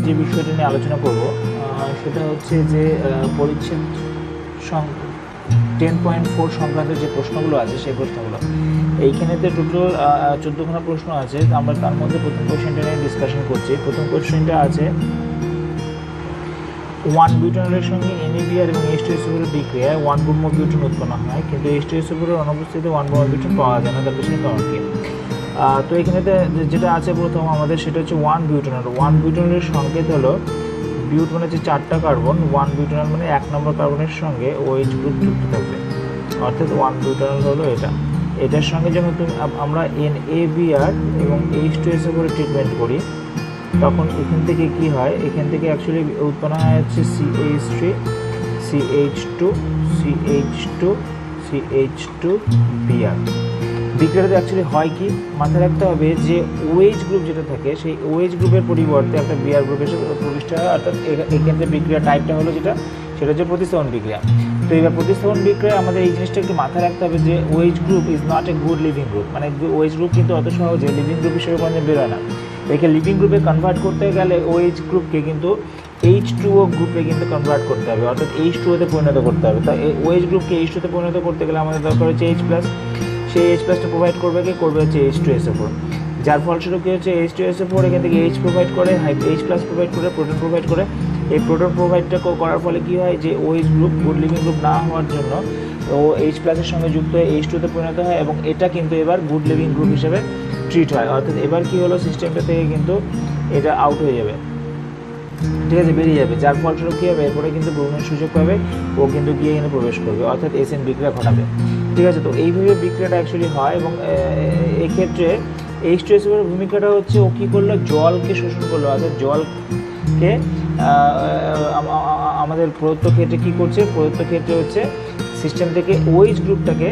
যে বিষয়টা নিয়ে আলোচনা করব সেটা হচ্ছে যে পরিচ্ছেদ 10.4 সংক্রান্ত যে প্রশ্নগুলো আছে সেই প্রশ্নগুলো এইখানেতে টোটাল 14খানা প্রশ্ন আছে। আমরা তার মধ্যে প্রথম কোশ্চেনটা নিয়ে ডিসকাশন করছি। প্রথম কোশ্চেনটা আছে 1 বিউটানলের সঙ্গে NABR এবং H2SO4 বিক্রিয়ায় 1 ব্রোমো বিউটান উৎপন্ন হয়, কিন্তু H2SO4 এর অনুপস্থিতিতে 1 ব্রোমো বিউটান পাওয়া যায় না, তার পেছনে কারণ কি? তো এখানেতে যেটা আছে প্রথম আমাদের সেটা হচ্ছে 1 বিউটানল। 1 বিউটানলের সংকেত হলো বিউট মানে হচ্ছে 4টা কার্বন, 1 বিউটানল মানে 1 নম্বর কার্বনের সঙ্গে OH গ্রুপ যুক্ত থাকবে, অর্থাৎ 1 বিউটানল হলো এটা। এটার সঙ্গে যখন আমরা NABR এবং H2SO4 ট্রিটমেন্ট করি তখন এখান থেকে কি হয়, এখান থেকে অ্যাকচুয়ালি উৎপন্ন হয় হচ্ছে CH3 CH2 CH2 CH2 Br। বিক্রিয়াতে actually হয় কি, মাথায় রাখতে হবে যে OH গ্রুপ যেটা থাকে সেই OH গ্রুপের পরিবর্তে একটা Br গ্রুপের সাথে প্রবিষ্ট হয়, অর্থাৎ এখান থেকে বিক্রিয়া টাইপটা হলো যেটা সেটা হচ্ছে প্রতিস্থাপন বিক্রিয়া। তো এবার প্রতিস্থাপন বিক্রিয়া আমাদের এই জিনিসটা একটু মাথায় রাখতে হবে যে OH group is not a good living group, মানে OH গ্রুপ কিন্তু অত সহজে লিভিং গ্রুপ হিসেবে কোনো বেরোয় না। একে লিভিং গ্রুপে কনভার্ট করতে গেলে OH গ্রুপকে কিন্তু H2O গ্রুপে কিন্তু কনভার্ট করতে হবে, অর্থাৎ H2O-তে পরিণত করতে হবে। তাই OH গ্রুপকে H2-তে পরিণত করতে গেলে আমাদের দরকার হচ্ছে H+, সেই H+টা প্রোভাইড করবে কি, করবে হচ্ছে H2SO4, যার ফলস্বরূপ কী হচ্ছে H2SO4 এখান থেকে H প্রোভাইড করে, H+ প্রোভাইড করে, প্রোটন প্রোভাইড করে। এই প্রোটন প্রোভাইডটা করার ফলে কী হয় যে OH group good living group না হওয়ার জন্য ও H+-এর সঙ্গে যুক্ত হয়ে H2-তে পরিণত হয় এবং এটা কিন্তু এবার গুড লিভিং গ্রুপ হিসেবে ট্রিট হয়, অর্থাৎ এবার কি হলো সিস্টেমটা থেকে কিন্তু এটা আউট হয়ে যাবে, ঠিক আছে, বেরিয়ে যাবে, যার ফলস্বরূপ কী হবে এরপরে কিন্তু ভ্রমণের সুযোগ পাবে, ও কিন্তু গিয়ে এখানে প্রবেশ করবে, অর্থাৎ SN বিক্রিয়া ঘটাবে, ঠিক আছে। তো এইভাবে বিক্রিয়াটা অ্যাকচুয়ালি হয় এবং এক্ষেত্রে H2SO4 এর ভূমিকাটা হচ্ছে ও কী করলো, জলকে শোষণ করলো, অর্থাৎ জলকে আমাদের প্রদত্ত ক্ষেত্রে কী করছে, প্রদত্ত ক্ষেত্রে হচ্ছে সিস্টেম থেকে OH গ্রুপটাকে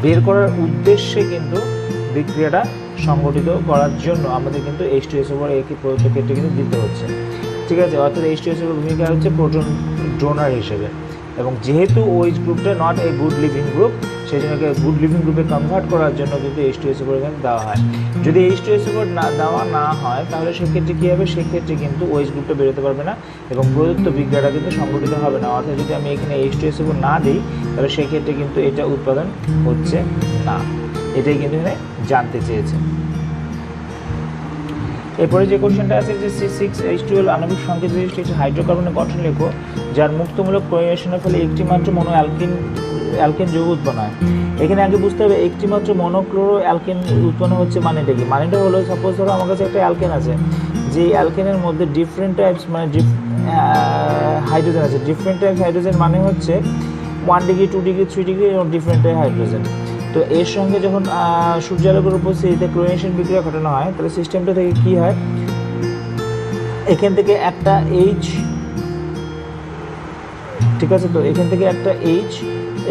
বের করার উদ্দেশ্যে কিন্তু বিক্রিয়াটা সংগঠিত করার জন্য আমাদের কিন্তু H2SO4 এই প্রদত্ত ক্ষেত্রে কিন্তু দিতে হচ্ছে, ঠিক আছে। অর্থাৎ H2SO4 ভূমিকা হচ্ছে প্রোটন ডোনার হিসেবে, এবং যেহেতু OH গ্রুপটা not a good living group সেই জন্য গুড লিভিং গ্রুপে কনভার্ট করার জন্য কিন্তু H2SO4 এখানে দেওয়া হয়। যদি H2SO4 দেওয়া না হয় তাহলে সেক্ষেত্রে কী হবে, সেক্ষেত্রে কিন্তু OH গ্রুপটা বেরোতে পারবে না এবং প্রদত্ত বিক্রিয়াটা কিন্তু সংগঠিত হবে না, অর্থাৎ যদি আমি এখানে H2SO4 না দিই তাহলে সেক্ষেত্রে কিন্তু এটা উৎপাদন হচ্ছে না, এটাই কিন্তু এখানে জানতে চেয়েছে। এরপরে যে কোশ্চেনটা আছে যে C6H12 আণবিক সংকেত বিশিষ্ট একটি হাইড্রোকার্বনের গঠন লেখো যার মুক্তমূলক ক্লোরিনেশনের ফলে একটি মাত্র মনো অ্যালকেন যৌগ উৎপন্ন হয়। এখানে আগে বুঝতে হবে একটি মাত্র মনোক্লোরো অ্যালকেন উৎপন্ন হচ্ছে মানেটা কি, মানেটা হলো সাপোজ ধরো আমার কাছে একটা অ্যালকেন আছে, যে অ্যালকেনের মধ্যে ডিফারেন্ট টাইপস মানে হাইড্রোজেন আছে, ডিফারেন্ট টাইপস হাইড্রোজেন মানে হচ্ছে 1 ডিগ্রি 2 ডিগ্রি 3 ডিগ্রি এবং ডিফারেন্ট টাইপ হাইড্রোজেন। তো এর সঙ্গে যখন সূর্যালোকের উপস্থিতিতে ক্লোরিনেশন বিক্রিয়া ঘটানো হয় তাহলে সিস্টেমটা থেকে কী হয়, এখান থেকে একটা H, ঠিক আছে, তো এখান থেকে একটা H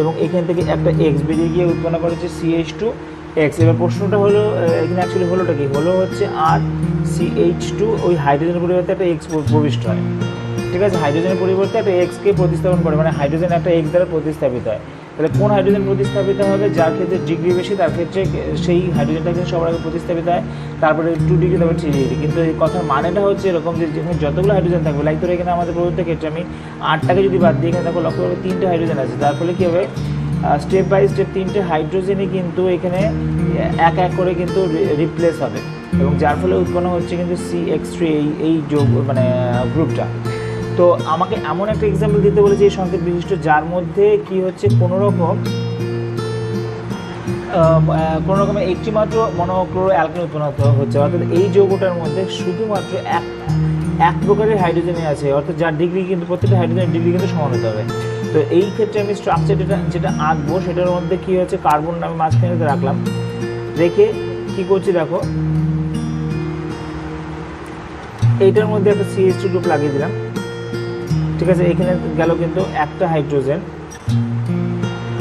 এবং এখান থেকে একটা X বেরিয়ে গিয়ে উৎপন্ন করেছে CH2X। এবার প্রশ্নটা হলো এখানে অ্যাকচুয়ালি হলোটা কি, হলো হচ্ছে আর CH2 ওই হাইড্রোজেনের পরিবর্তে একটা X প্রবিষ্ট হয়, ঠিক আছে, হাইড্রোজেনের পরিবর্তে একটা Xকে প্রতিস্থাপন করে, মানে হাইড্রোজেন একটা X দ্বারা প্রতিস্থাপিত হয়। তাহলে কোন হাইড্রোজেন প্রতিস্থাপিত হবে, যার ক্ষেত্রে ডিগ্রি বেশি তার ক্ষেত্রে সেই হাইড্রোজেনটা কিন্তু সবার আগে প্রতিস্থাপিত হয়, তারপরে 2 ডিগ্রি তারপরে 3 ডিগ্রি। কিন্তু এই কথার মানেটা হচ্ছে এরকম যে যেখানে যতগুলো হাইড্রোজেন থাকবে, লাইক ধরো এখানে আমাদের প্রদত্ত ক্ষেত্রে আমি 8টাকে যদি বাদ দিই, এখানে দেখো লক্ষ্য করবে 3টে হাইড্রোজেন আছে, যার ফলে কী হবে স্টেপ বাই স্টেপ 3টে হাইড্রোজেনই কিন্তু এখানে এক এক করে কিন্তু রিপ্লেস হবে এবং যার ফলে উৎপন্ন হচ্ছে কিন্তু CX3 এই যৌগ মানে গ্রুপটা। তো আমাকে এমন একটা এক্সাম্পল দিতে বলেছে এই সংকেত বিশিষ্ট যার মধ্যে কি হচ্ছে কোনো রকমের একটি মাত্র মনোক্লোরো অ্যালকেন উৎপন্ন হচ্ছে, অর্থাৎ এই যৌগটার মধ্যে শুধুমাত্র এক প্রকারের হাইড্রোজেনই আছে, অর্থাৎ যার ডিগ্রি কিন্তু প্রত্যেকটা হাইড্রোজেনের ডিগ্রি কিন্তু সমান হতে হবে। তো এই ক্ষেত্রে আমি স্ট্রাকচার যেটা আঁকবো সেটার মধ্যে কী হচ্ছে, কার্বন আমি মাঝখানে রাখলাম, রেখে কী করছি দেখো এইটার মধ্যে একটা CH2 গ্রুপ লাগিয়ে দিলাম, ঠিক আছে, এখানে গেল কিন্তু একটা হাইড্রোজেন,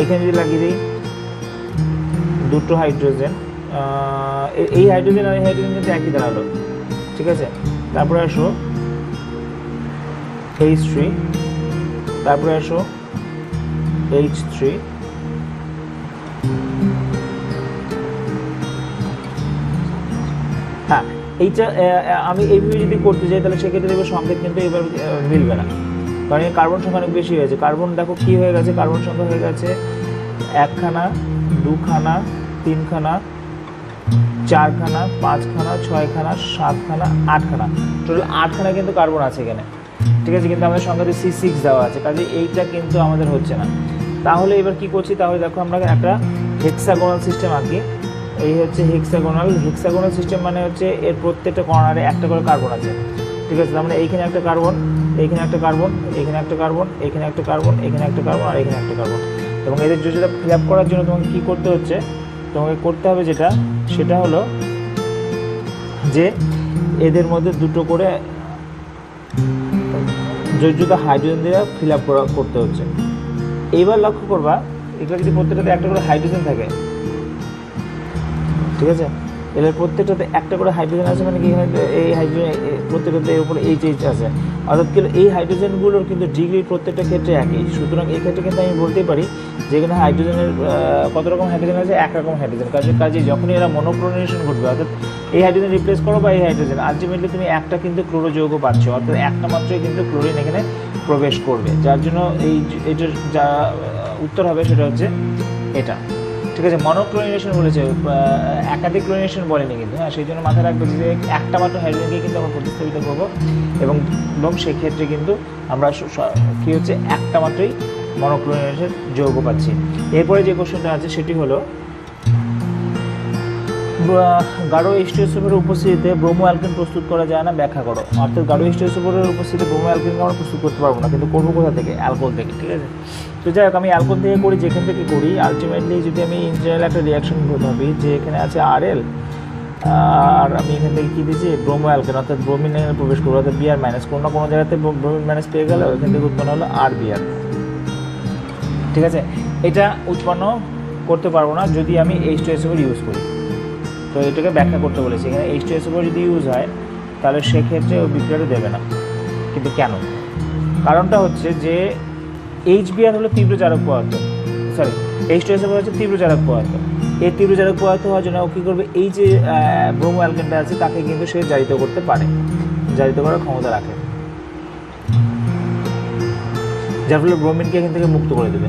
এখানে যদি লাগিয়ে দিই 2টো হাইড্রোজেন, এই হাইড্রোজেন আর এই হাইড্রোজেন কিন্তু একই দাঁড়ালো, ঠিক আছে। তারপরে আসো H3, তারপরে আসো H3, হ্যাঁ এইটা আমি এইভাবে যদি করতে যাই তাহলে সেক্ষেত্রে দেখবো সংকেত কিন্তু এবার মিলবে না, কারণ এই কার্বন সংখ্যা অনেক বেশি হয়েছে। কার্বন দেখো কী হয়ে গেছে, কার্বন সংখ্যা হয়ে গেছে 1খানা 2খানা 3খানা 4খানা 5খানা 6খানা 7খানা 8খানা, টোটাল 8খানা কিন্তু কার্বন আছে এখানে, ঠিক আছে। কিন্তু আমাদের সংখ্যাতে C6 দেওয়া আছে, কাজে এইটা কিন্তু আমাদের হচ্ছে না। তাহলে এবার কি করছি, তাহলে দেখো আমরা একটা হেক্সাগোনাল সিস্টেম আঁকি। এই হচ্ছে হেক্সাগোনাল সিস্টেম মানে হচ্ছে এর প্রত্যেকটা কর্নারে একটা করে কার্বন আছে, ঠিক আছে। তার মানে এইখানে একটা কার্বন, এইখানে একটা কার্বন, এইখানে একটা কার্বন, এখানে একটা কার্বন, এখানে একটা কার্বন, আর এখানে একটা কার্বন। এবং এদের যোজনা ফিল আপ করার জন্য তোমাকে কী করতে হচ্ছে, তোমাকে করতে হবে যেটা, সেটা হলো যে এদের মধ্যে দুটো করে যোজ্যতা হাইড্রোজেন দিয়ে ফিল আপ করতে হচ্ছে। এইবার লক্ষ্য করবা, এগুলো যদি প্রত্যেকটাতে একটা করে হাইড্রোজেন থাকে, ঠিক আছে, এর প্রত্যেকটাতে একটা করে হাইড্রোজেন আছে, মানে কি এই হাইড্রোজেন প্রত্যেকটাতে এর উপরে এইচ আছে, অর্থাৎ কি এই হাইড্রোজেনগুলোর কিন্তু ডিগ্রি প্রত্যেকটা ক্ষেত্রে একই। সুতরাং এই ক্ষেত্রে কিন্তু আমি বলতেই পারি যে এখানে হাইড্রোজেনের কত রকম হাইড্রোজেন আছে, একরকম হাইড্রোজেন। কাজে যখনই এরা মনোক্লোরিনেশন ঘটবে, অর্থাৎ এই হাইড্রোজেন রিপ্লেস করো বা এই হাইড্রোজেন, আলটিমেটলি তুমি একটা কিন্তু ক্লোরো যৌগ পাচ্ছ, অর্থাৎ একটা মাত্রই কিন্তু ক্লোরিন এখানে প্রবেশ করবে, যার জন্য এটার যা উত্তর হবে সেটা হচ্ছে এটা, ঠিক আছে। মনোক্লোরিনেশন বলেছে, একাধিক ক্লোরিনেশন বলেনি কিন্তু, হ্যাঁ, সেই জন্য মাথায় রাখবে যে একটা মাত্র হাইড্রোজেনকে কিন্তু আমরা প্রতিস্থাপিত করবো, এবং সেক্ষেত্রে কিন্তু আমরা কী হচ্ছে একটা মাত্রই মনোক্লোরিনেশন যৌগ পাচ্ছি। এরপরে যে কোশ্চেনটা আছে সেটি হলো গাঢ় H2SO4 এর উপস্থিতিতে ব্রোমো অ্যালকেন প্রস্তুত করা যায় না, ব্যাখ্যা করো। অর্থাৎ গাঢ় H2SO4 এর উপস্থিতিতে ব্রোমো অ্যালকেনকে আমরা প্রস্তুত করতে পারবো না, কিন্তু করবো কোথা থেকে, অ্যালকোহল থেকে, ঠিক আছে। তো যাই হোক, আমি অ্যালকোহল থেকে করি, যেখান থেকে করি আলটিমেটলি যদি আমি ইন জেনারেল একটা রিয়াকশন ভাবি যে এখানে আছে RL, আর আমি এখান থেকে কী দিয়েছি ব্রোমো অ্যালকেন, অর্থাৎ ব্রোমিন এখানে প্রবেশ করবো, অর্থাৎ Br মাইনাস, কোনো না কোনো জায়গাতে ব্রোমিন মাইনাস পেয়ে গেলে ওইখান থেকে উৎপন্ন হলো RBr, ঠিক আছে। এটা উৎপন্ন করতে পারবো না যদি আমি H2SO4 ইউজ করি। তো এটাকে ব্যাখ্যা করতে বলেছি, এখানে H2SO4 যদি ইউজ হয় তাহলে সেক্ষেত্রে ও বিক্রিয়াটা দেবে না। কিন্তু কেন? কারণটা হচ্ছে যে HBr হলো তীব্র জারক পদার্থ, সরি H2SO4 হচ্ছে তীব্র জারক পদার্থ। এই তীব্র জারক পদার্থ হওয়ার জন্য ও কী করবে, এই যে ব্রোমো অ্যালকেনটা আছে তাকে কিন্তু সে জারিত করতে পারে, জারিত করার ক্ষমতা রাখে, যার ফলে ব্রোমিনকে এখান থেকে মুক্ত করে দেবে।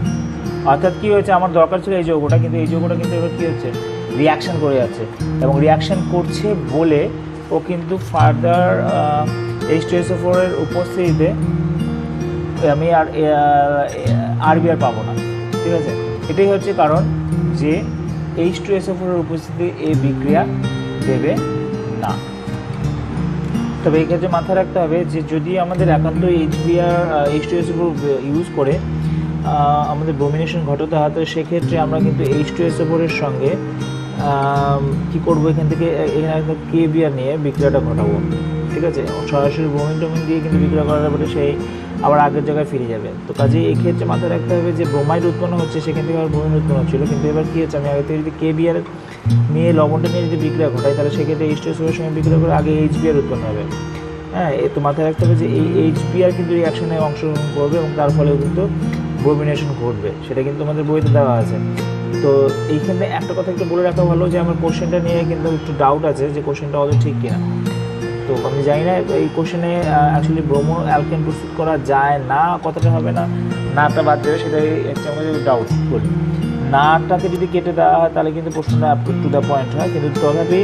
অর্থাৎ কী হয়েছে, আমার দরকার ছিল এই যৌগটা, কিন্তু এই যৌগটা কিন্তু এবার কী হচ্ছে, রিয়াকশান করে যাচ্ছে, এবং রিয়াকশান করছে বলে ও কিন্তু ফার্দার H2SO4 এর উপস্থিতিতে আমি আর RBr পাবো না, ঠিক আছে। এটাই হচ্ছে কারণ যে H2SO4 এর উপস্থিতিতে এই বিক্রিয়া দেবে না। তবে এই ক্ষেত্রে মাথায় রাখতে হবে যে যদি আমাদের একান্ত H2SO4 ইউজ করে আমাদের ব্রোমিনেশন ঘটাতে হয়, তো সেক্ষেত্রে আমরা কিন্তু H2SO4 এর সঙ্গে কী করবো, এখান থেকে এখানে একটা KBr নিয়ে বিক্রিয়াটা ঘটাবো, ঠিক আছে। সরাসরি ব্রোমিন টোমিন দিয়ে কিন্তু বিক্রিয়া করার পরে সেই আবার আগের জায়গায় ফিরে যাবে। তো কাজে এই ক্ষেত্রে মাথায় রাখতে হবে যে ব্রোমাইড উৎপন্ন হচ্ছে, সেখান থেকে আবার ব্রোমিন উৎপন্ন হচ্ছিলো, কিন্তু এবার কী হচ্ছে, আমি আগে থেকে যদি KBr নিয়ে লবণটা নিয়ে যদি বিক্রিয়া ঘটাই তাহলে সেক্ষেত্রে H2SO4 এর সঙ্গে বিক্রিয়া করে আগে HBr উৎপন্ন হবে, হ্যাঁ। তো মাথায় রাখতে হবে যে এই HBr কিন্তু রিয়াকশনে অংশগ্রহণ করবে এবং তার ফলে কিন্তু ব্রোমিনেশন ঘটবে, সেটা কিন্তু আমাদের বইতে দেওয়া আছে। তো এইখানে একটা কথা একটু বলে রাখা ভালো যে আমার কোশ্চেনটা নিয়ে কিন্তু একটু ডাউট আছে যে কোশ্চেনটা অত ঠিক কিনা। তো আমি জানি না এই কোশ্চেনে অ্যাকচুয়ালি ব্রোমো অ্যালকেন প্রস্তুত করা যায় না, কতটা হবে না, নাটা বাদ দেবে, সেটাই একটা আমাদের ডাউট বলি। নাটাকে যদি কেটে দেওয়া হয় তাহলে কিন্তু প্রশ্নটা টু দ্য পয়েন্ট হয়, কিন্তু তথাপি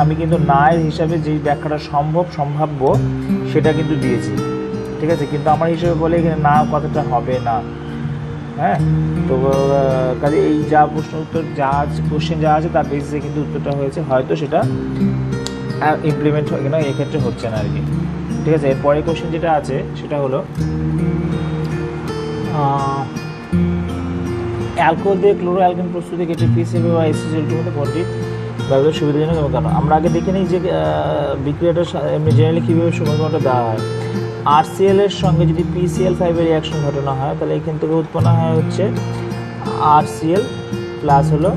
আমি কিন্তু নায়ের হিসাবে যেই ব্যাখ্যাটা সম্ভাব্য সেটা কিন্তু দিয়েছি, ঠিক আছে। কিন্তু আমার হিসেবে বলে এখানে না কথাটা হবে না, হ্যাঁ। তো কাজে এই যা প্রশ্ন উত্তর যা কোশ্চেন যা আছে তার বেসিসে কিন্তু উত্তরটা হয়েছে, হয়তো সেটা ইমপ্লিমেন্ট হয় কিনা এক্ষেত্রে হচ্ছে না আর কি, ঠিক আছে। এরপরে কোশ্চেন যেটা আছে সেটা হলো অ্যালকোহল দিয়ে ক্লোরো অ্যালকেন প্রস্তুতি ক্ষেত্রে PCl বা HCl মধ্যে কোনটি ব্যবহার সুবিধাজনক এবং কেন? আমরা আগে দেখে নিই যে বিক্রিয়াটা এমনি জেনারেলি কীভাবে সময়টা দেওয়া হয়। RCl এর সঙ্গে যদি PCl5 এর রিয়াকশন ঘটানো হয় তাহলে এখান থেকে উৎপন্ন হয় হচ্ছে RCl প্লাস হলো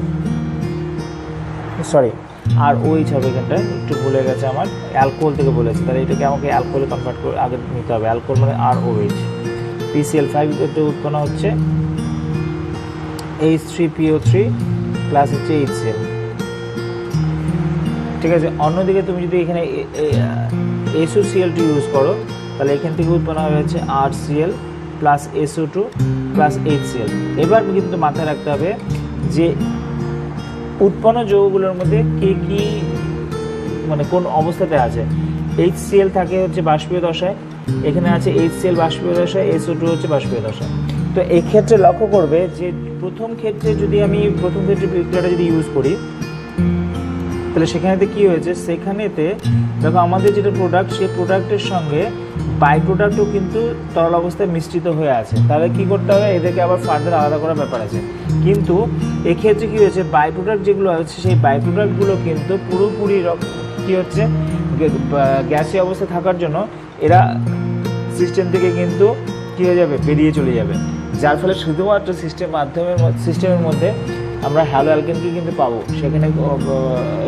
OH হবে, এখানটায় একটু ভুলে গেছে আমার, অ্যালকোহল থেকে বলেছে, তাহলে এটাকে আমাকে অ্যালকোহলে কনভার্ট করে আগে নিতে হবে। অ্যালকোহল মানে ROH, PCl5 এতে উৎপন্ন হচ্ছে H3PO3 প্লাস হচ্ছে HCl, ঠিক আছে। অন্যদিকে তুমি যদি এখানে SOCl2 ইউজ করো তাহলে এখান থেকে উৎপন্ন হবে হচ্ছে RCl plus SO2 plus HCl। এবার কিন্তু মাথায় রাখতে হবে যে উৎপন্ন যৌগগুলোর মধ্যে কি মানে কোন অবস্থাতে আছে। HCl থাকে হচ্ছে বাষ্পীয় দশায়, এখানে আছে HCl বাষ্পীয় দশায়, SO2 হচ্ছে বাষ্পীয় দশায়। তো এই ক্ষেত্রে লক্ষ্য করবে যে প্রথম ক্ষেত্রে বিক্রিয়াটা যদি ইউজ করি তাহলে সেখানেতে কি হয়েছে, সেখানেতে দেখো আমাদের যেটা প্রোডাক্ট সেই প্রোডাক্টের সঙ্গে বাই প্রোডাক্টও কিন্তু তরল অবস্থায় মিশ্রিত হয়ে আছে। তাহলে কি করতে হবে, এদেরকে আবার ফার্দার আলাদা করার ব্যাপার আছে। কিন্তু এক্ষেত্রে কি হয়েছে, বাই প্রোডাক্ট যেগুলো আছে সেই বাই প্রোডাক্টগুলো কিন্তু পুরোপুরি কি হচ্ছে গ্যাসীয় অবস্থায় থাকার জন্য এরা সিস্টেম থেকে কিন্তু কী হয়ে যাবে, বেরিয়ে চলে যাবে। যার ফলে শুধুমাত্র সিস্টেমের মধ্যে আমরা হ্যালো অ্যালকেনকে কিন্তু পাবো। সেখানে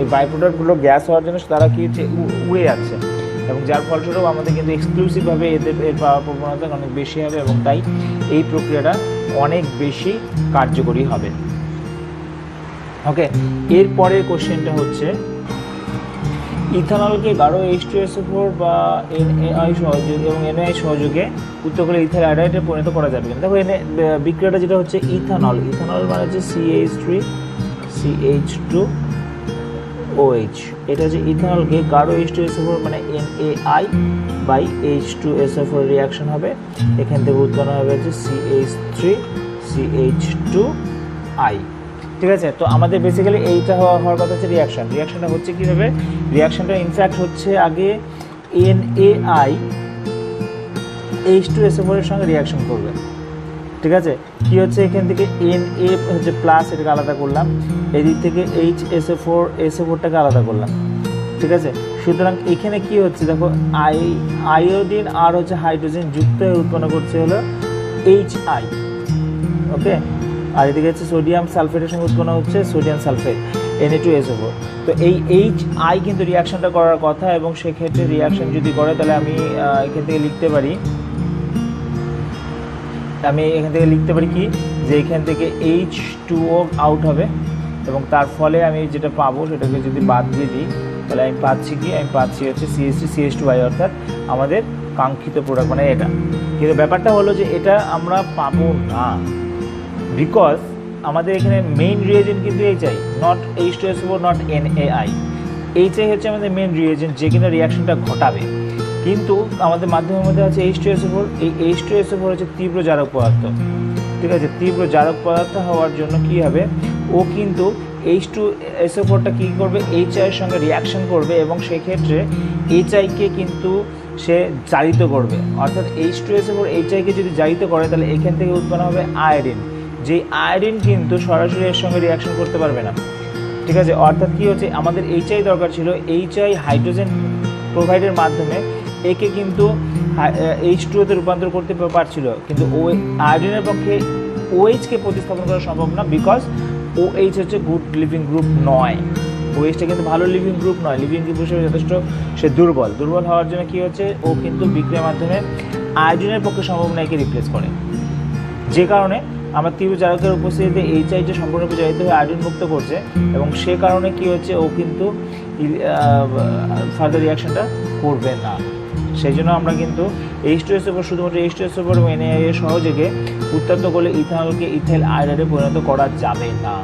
এই বাই প্রোডাক্টগুলো গ্যাস হওয়ার জন্য তারা কি হচ্ছে উড়ে যাচ্ছে, এবং যার ফলস্বরূপ আমাদের কিন্তু এক্সক্লুসিভভাবে এর পাওয়ার প্রবণতা অনেক বেশি হবে, এবং তাই এই প্রক্রিয়াটা অনেক বেশি কার্যকরী হবে। ওকে, এরপরের কোশ্চেনটা হচ্ছে ইথানলকে গাঢ় H2SO4 বা NaI সহযোগে এবং NaI সহযোগে উত্তপ্ত করে ইথাইল আয়োডাইডে পরিণত করা যাবে। দেখো এনে বিক্রিয়াটা যেটা হচ্ছে ইথানল মানে হচ্ছে CH3 CH2OH। এটা হচ্ছে ইথানলকে গাঢ় H2SO4 মানে NaI বাই H2SO4 রিয়াকশন হবে, এখান থেকে উৎপন্ন হবে হচ্ছে CH3 CH2I। ঠিক আছে। তো আমাদের বেসিক্যালি এইটা হওয়ার কথা হচ্ছে রিয়াকশনটা হচ্ছে কীভাবে, রিয়াকশনটা ইনফ্যাক্ট হচ্ছে আগে NaI H2SO4 এর সঙ্গে রিয়াকশন করবে। ঠিক আছে, কি হচ্ছে এখান থেকে Na হচ্ছে প্লাস, এটাকে আলাদা করলাম, এদিক থেকে SO4টাকে আলাদা করলাম। ঠিক আছে, সুতরাং এখানে কি হচ্ছে দেখো আয়োডিন আর হচ্ছে হাইড্রোজেন যুক্ত হয়ে উৎপন্ন করছে হলো HI। ওকে, আর এদিকে হচ্ছে সোডিয়াম সালফেটের সঙ্গে উৎপন্ন হচ্ছে সোডিয়াম সালফেট Na2SO4। তো এই HI কিন্তু রিয়াকশনটা করার কথা, এবং সেক্ষেত্রে রিয়াকশন যদি করে তাহলে আমি এখান থেকে লিখতে পারি কি, যে এখান থেকে H2O আউট হবে, এবং তার ফলে আমি যেটা পাবো সেটাকে যদি বাদ দিয়ে দিই তাহলে আমি পাচ্ছি হচ্ছে CH2CH2I, অর্থাৎ আমাদের কাঙ্ক্ষিত প্রোডাক্ট মানে এটা। কিন্তু ব্যাপারটা হলো যে এটা আমরা পাবো না, বিকজ আমাদের এখানে মেইন রিয়েজেন্ট কিন্তু HI, not H2SO4, not NaI। HI হচ্ছে আমাদের মেইন রিয়েজেন্ট যে কিনা রিয়াকশনটা ঘটাবে, কিন্তু আমাদের মাধ্যমের মধ্যে আছে H2SO4। এই H2SO4 হচ্ছে তীব্র জারক পদার্থ। ঠিক আছে, তীব্র জারক পদার্থ হওয়ার জন্য কি হবে, ও কিন্তু H2SO4টা কী করবে, HI এর সঙ্গে রিয়াকশন করবে, এবং সেক্ষেত্রে HI-কে কিন্তু সে জারিত করবে। অর্থাৎ H2SO4 HI-কে যদি জারিত করে তাহলে এখান থেকে উৎপন্ন হবে আয়োডিন, যে আয়োডিন কিন্তু সরাসরি এর সঙ্গে রিয়াকশন করতে পারবে না। ঠিক আছে, অর্থাৎ কি হচ্ছে, আমাদের HI দরকার ছিল, HI হাইড্রোজেন প্রোভাইডের মাধ্যমে একে কিন্তু H2তে রূপান্তর করতে পারছিল, কিন্তু আয়োডিনের পক্ষে OH-কে প্রতিস্থাপন করা সম্ভব না, বিকজ OH হচ্ছে গুড লিভিং গ্রুপ নয়। OH-টা কিন্তু ভালো লিভিং গ্রুপ নয়, লিভিং গ্রুপ হিসেবে যথেষ্ট সে দুর্বল হওয়ার জন্য কি হচ্ছে, ও কিন্তু বিক্রিয়ার মাধ্যমে আয়োডিনের পক্ষে সম্ভব না একে রিপ্লেস করে। যে কারণে আমরা তীব্র জারকের উপস্থিতিতে HI-টা সম্পূর্ণরূপে জারিত হয়ে আয়োডিন মুক্ত করছে, এবং সে কারণে কি হচ্ছে, ও কিন্তু ফার্দার রিয়াকশনটা করবে না। সেই জন্য আমরা কিন্তু H2SO4 শুধুমাত্র H2SO4 এবং NaI এর সহযোগে উত্তপ্ত করলে ইথানলকে ইথাইল আয়োডাইডে পরিণত করা যাবে না।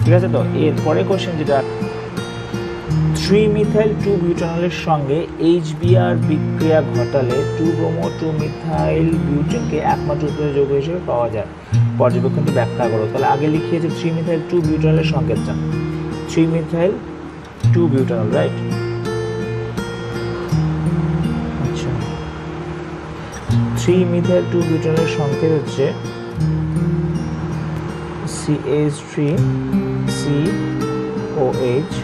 ঠিক আছে, তো এরপরে কোশ্চেন যেটা 3-methyl-2-butanol-এর সঙ্গে HBr বিক্রিয়া ঘটালে 2-bromo-2-methyl-butane-কে একমাত্র উৎপাদক যৌগ হিসেবে পাওয়া যায়, পর্যবেক্ষণটি ব্যাখ্যা করো। তাহলে আগে লিখিয়েছে 3-methyl-2-butanol-এর সংকেতটা, 3-methyl-2-butanol, রাইট? আচ্ছা, 3-methyl-2-butanol-এর সংকেত হচ্ছে CH3COH।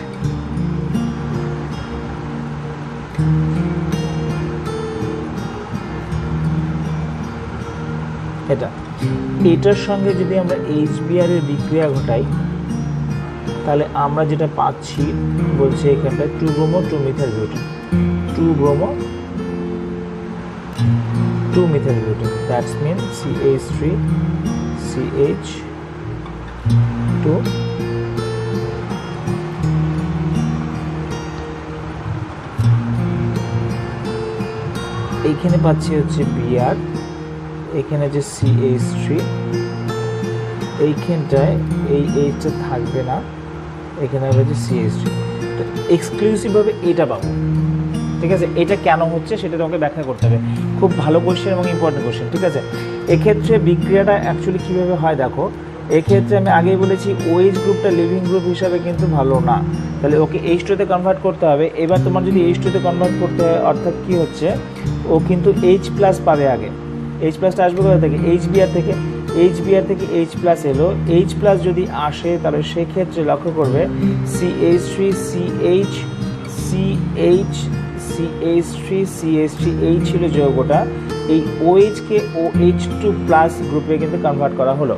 এটার সঙ্গে যদি আমরা HBr এর বিক্রিয়া ঘটাই তাহলে আমরা যেটা পাচ্ছি বলছে এখানটা 2-bromo-2-methyl-butane, 2-bromo-2-methyl-butane, that's mean CH3CH2 এইখানে পাচ্ছি হচ্ছে Br, এখানে যে CH3, এইখানটায় এই Hটা থাকবে না, এখানে হবে যে CH3। তো এক্সক্লুসিভভাবে এটা পাবো, ঠিক আছে। এটা কেন হচ্ছে সেটা তোমাকে ব্যাখ্যা করতে হবে। খুব ভালো কোশ্চেন এবং ইম্পর্টেন্ট কোশ্চেন, ঠিক আছে। এক্ষেত্রে বিক্রিয়াটা অ্যাকচুয়ালি কীভাবে হয় দেখো, এক্ষেত্রে আমি আগেই বলেছি OH গ্রুপটা লিভিং গ্রুপ হিসাবে কিন্তু ভালো না, তাহলে ওকে H2-তে কনভার্ট করতে হবে। এবার তোমার যদি H2-তে কনভার্ট করতে হয়, অর্থাৎ কী হচ্ছে, ও কিন্তু H+ পাবে আগে। H+টা আসবে কোথা থেকে? HBr থেকে। HBr থেকে H+ এলো, H+ যদি আসে তাহলে সেক্ষেত্রে লক্ষ্য করবে CH3 CH CH CH3 CH3 এই ছিল যৌগটা, এই OH-কে OH2+ গ্রুপে কিন্তু কনভার্ট করা হলো।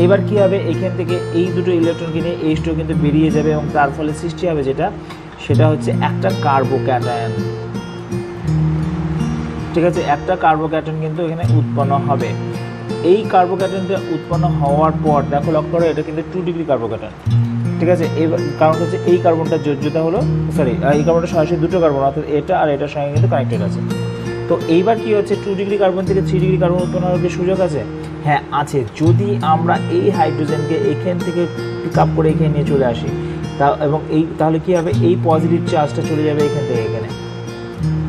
এবার কি হবে, এখান থেকে এই দুটো ইলেকট্রন কিনে H2 কিন্তু বেরিয়ে যাবে এবং তার ফলে সৃষ্টি হবে যেটা, সেটা হচ্ছে একটা কার্বোক্যাটায়ন, ঠিক আছে। একটা কার্বোক্যাটায়ন কিন্তু এখানে উৎপন্ন হবে। এই কার্বোক্যাটায়নটা উৎপন্ন হওয়ার পর দেখো, লক্ষ্য করো এটা কিন্তু 2 ডিগ্রি কার্বোক্যাটায়ন, ঠিক আছে। এবার কারণ হচ্ছে এই কার্বনটা যোজ্যতা হলো, সরি এই কার্বনটা সরাসরি দুটো কার্বন, অর্থাৎ এটা আর এটার সঙ্গে কিন্তু কানেক্টেড আছে। তো এইবার কি হচ্ছে, 2 ডিগ্রি কার্বন থেকে 3 ডিগ্রি কার্বন উৎপন্ন হওয়ার কি সুযোগ আছে? হ্যাঁ আছে, যদি আমরা এই হাইড্রোজেনকে এখান থেকে পিক আপ করে এখানে নিয়ে চলে আসি, এবং এই তাহলে কি হবে, এই পজিটিভ চার্জটা চলে যাবে এখান থেকে এখানে,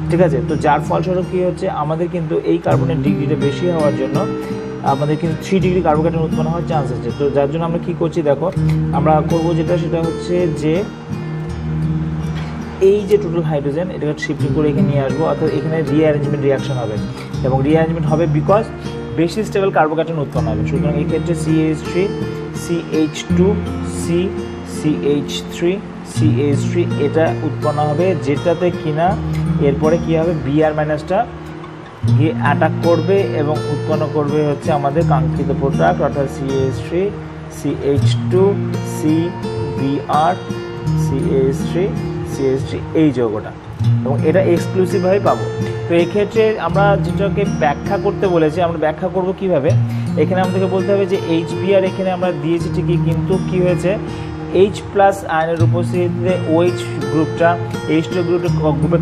ঠিক আছে। তো যার ফলস্বরূপ কী হচ্ছে, আমাদের কিন্তু এই কার্বনের ডিগ্রিটা বেশি হওয়ার জন্য আমাদের কিন্তু 3 ডিগ্রি কার্বোক্যাটায়ন উৎপন্ন হওয়ার চান্স আছে। তো যার জন্য আমরা কী করছি দেখো, আমরা করবো যেটা, সেটা হচ্ছে যে এই যে টোটাল হাইড্রোজেন এটাকে শিফটিং করে এখানে নিয়ে আসবো, অর্থাৎ এখানে রিঅ্যারেঞ্জমেন্ট রিয়াকশন হবে, এবং রিঅ্যারেঞ্জমেন্ট হবে বিকজ বেশি স্টেবল কার্বোক্যাটায়ন উৎপন্ন হবে। সুতরাং এই ক্ষেত্রে CH3 CH2 CH3 CH3 এটা উৎপন্ন হবে, যেটাতে কিনা এরপরে কী হবে, Br- গিয়ে অ্যাটাক করবে এবং উৎপন্ন করবে হচ্ছে আমাদের কাঙ্ক্ষিত প্রোডাক্ট, অর্থাৎ CH3 CH2 CBr CH3 CH3 এই যৌগটা, এবং এটা এক্সক্লুসিভভাবে পাবো। তো এক্ষেত্রে আমরা যেটাকে ব্যাখ্যা করতে বলেছি, আমরা ব্যাখ্যা করব কিভাবে, এখানে আমাদেরকে বলতে হবে যে HBr এখানে আমরা দিয়েছি ঠিকই, কিন্তু কি হয়েছে, H+ আয়নের উপস্থিতিতে OH গ্রুপটা H2 গ্রুপে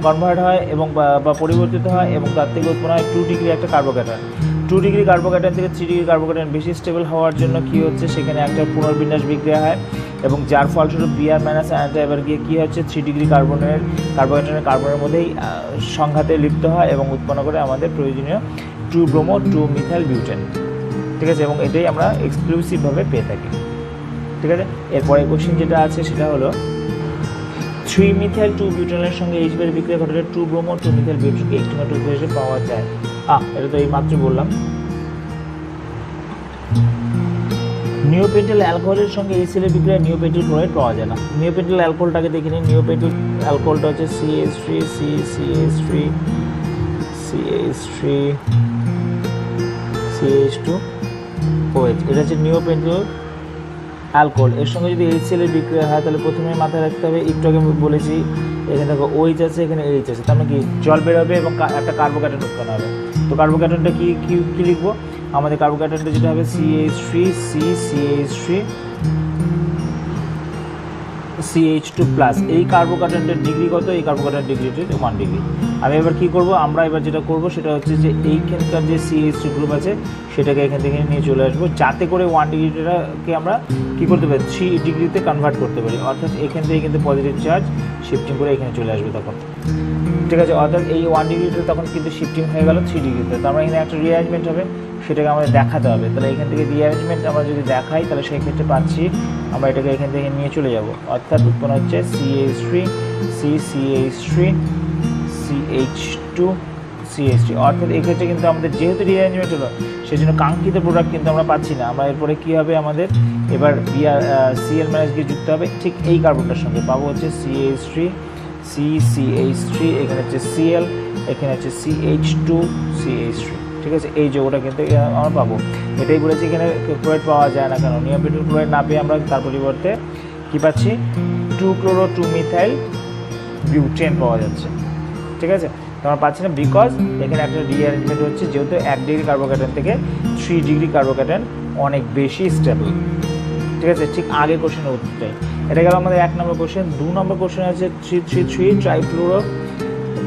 কনভার্ট হয় এবং বা পরিবর্তিত হয়, এবং তার থেকে উৎপন্ন হয় 2 ডিগ্রি একটা কার্বোক্যাটায়ন। 2 ডিগ্রি কার্বোক্যাটায়ন থেকে 3 ডিগ্রি কার্বোক্যাটায়ন বেশি স্টেবল হওয়ার জন্য কি হচ্ছে, সেখানে একটা পুনর্বিন্যাস বিক্রিয়া হয়, এবং যার ফলস্বরূপ Br- আয়নটা এবার গিয়ে কী হচ্ছে, 3 ডিগ্রি কার্বোক্যাটায়নের কার্বনের মধ্যেই সংঘাতে লিপ্ত হয় এবং উৎপন্ন করে আমাদের প্রয়োজনীয় 2-bromo-2-methyl butane, ঠিক আছে। এবং এটাই আমরা এক্সক্লুসিভভাবে পেয়ে থাকি, ঠিক আছে। এরপরে কোশ্চেন যেটা আছে সেটা হলো 3-methyl-2-butanol সঙ্গে H+ বিক্রিয়া ঘটালে 2-bromo-2-methyl butanকে একটি মাত্র উৎস হিসেবে পাওয়া যায়। এটা তো এই মাত্র বললাম। নিওপেন্টাইল অ্যালকোহলের সঙ্গে HCl এর বিক্রিয়ায় নিওপেন্টাইল ক্লোরাইড পাওয়া যায় না। নিওপেন্টাইল অ্যালকোহলটাকে দেখে নিই। নিওপেন্টাইল অ্যালকোহলটা হচ্ছে CH3 CH3 CH3 CH2OH, এটা হচ্ছে নিওপেন্টাইল অ্যালকোহল। এর সঙ্গে যদি HCl এর বিক্রিয়া হয় তাহলে প্রথমে মাথায় রাখতে হবে, একটু আগে বলেছি এখানে দেখো OH আছে, এখানে H আছে, তার মানে কি জল বেরোবে এবং একটা কার্বোক্যাটায়ন উৎপন্ন হবে। তো কার্বোক্যাটায়নটা কি লিখবো, আমাদের কার্বোক্যাটায়নটা যেটা হবে CH3 CH3 CH2+। এই কার্বোক্যাটায়নটার ডিগ্রি কত, এই কার্বোক্যাটায়ন ডিগ্রিটি 1 ডিগ্রি। আমি এবার কী করবো, আমরা এবার যেটা করবো সেটা হচ্ছে যে এইখানকার যে CH3 গ্রুপ আছে সেটাকে এখান থেকে নিয়ে চলে আসবো, যাতে করে 1 ডিগ্রিটাকে আমরা কী করতে পারি, 3 ডিগ্রিতে কনভার্ট করতে পারি, অর্থাৎ এখান থেকে কিন্তু পজিটিভ চার্জ শিফটিং করে এখানে চলে আসবে তখন, ঠিক আছে। অর্থাৎ এই 1 ডিগ্রিটা তখন কিন্তু শিফটিং হয়ে গেল 3 ডিগ্রিতে। তো আমরা এখানে একটা রিঅ্যারেঞ্জমেন্ট হবে, সেটাকে আমাদের দেখাতে হবে। তাহলে এখান থেকে রিঅ্যারেঞ্জমেন্ট আমরা যদি দেখাই তাহলে সেই ক্ষেত্রে পাচ্ছি আমরা এটাকে এখান থেকে নিয়ে চলে যাব, অর্থাৎ উৎপন্ন হচ্ছে CH3 CH3 CH2 CH3, অর্থাৎ এক্ষেত্রে কিন্তু আমাদের যেহেতু রিঅ্যারেঞ্জমেন্ট হলো সেই জন্য কাঙ্ক্ষিত প্রোডাক্ট কিন্তু আমরা পাচ্ছি না। আমরা এরপরে কী হবে, আমাদের এবার Cl- গিয়ে যুক্ত হবে ঠিক এই কার্বনটার সঙ্গে, পাবো হচ্ছে CH3 CH3, এখানে হচ্ছে Cl, এখানে হচ্ছে CH2 CH3, ঠিক আছে। এই যৌগটা কিন্তু আমরা পাবো। এটাই বলেছি এখানে ক্লোরাইড পাওয়া যায় না কেন, নিওপেন্টাইল ক্লোরাইড না পেয়ে আমরা তার পরিবর্তে কী পাচ্ছি, 2-chloro-2-methyl butane পাওয়া যাচ্ছে, ঠিক আছে। তো আমরা পাচ্ছি না বিকজ এখানে একটা রিঅ্যারেঞ্জমেন্ট হচ্ছে, যেহেতু 1 ডিগ্রি কার্বোক্যাটায়ন থেকে 3 ডিগ্রি কার্বোক্যাটায়ন অনেক বেশি স্টেবল, ঠিক আছে। ঠিক আগে কোশ্চেনের উত্তরটাই এটা গেল আমাদের 1 নম্বর কোশ্চেন। 2 নম্বর কোশ্চেন আছে 3-3-3 ট্রাইফ্লুরো